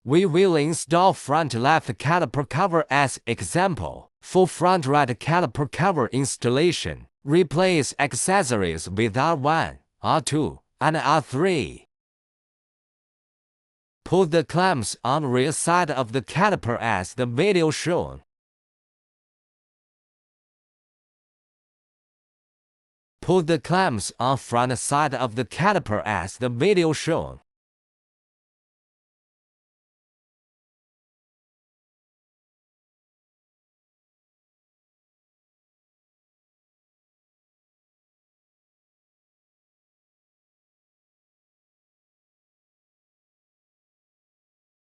We will install front left caliper cover as example. For front right caliper cover installation, replace accessories with R1, R2, and R3. Put the clamps on rear side of the caliper as the video shown. Put the clamps on front side of the caliper as the video shown.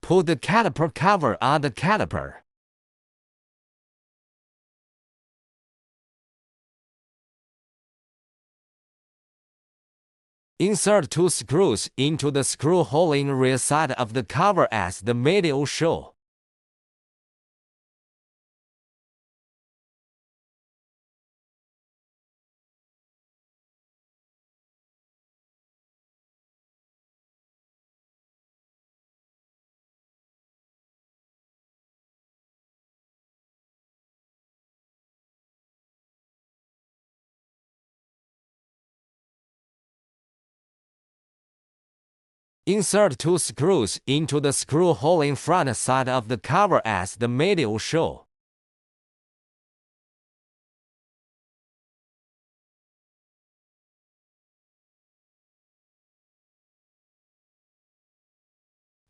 Put the caliper cover on the caliper. Insert 2 screws into the screw hole in rear side of the cover as the video shows. Insert 2 screws into the screw hole in front side of the cover as the video shows.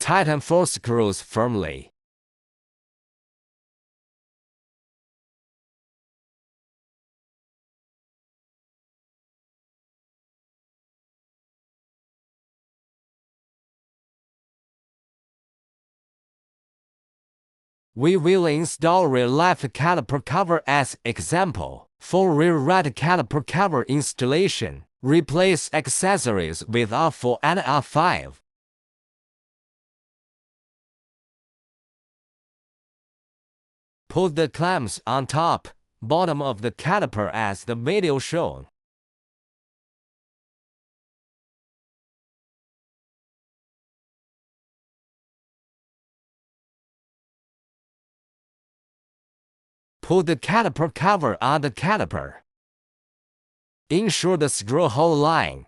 Tighten 4 screws firmly. We will install rear left caliper cover as example. For rear right caliper cover installation, replace accessories with R4 and R5. Put the clamps on top, bottom of the caliper as the video shown. Put the caliper cover on the caliper. Ensure the screw hole line.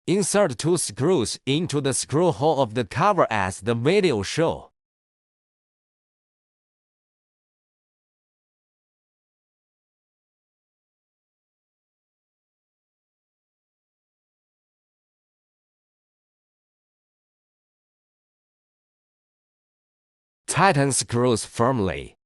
Insert 2 screws into the screw hole of the cover as the video shows. Tighten screws firmly.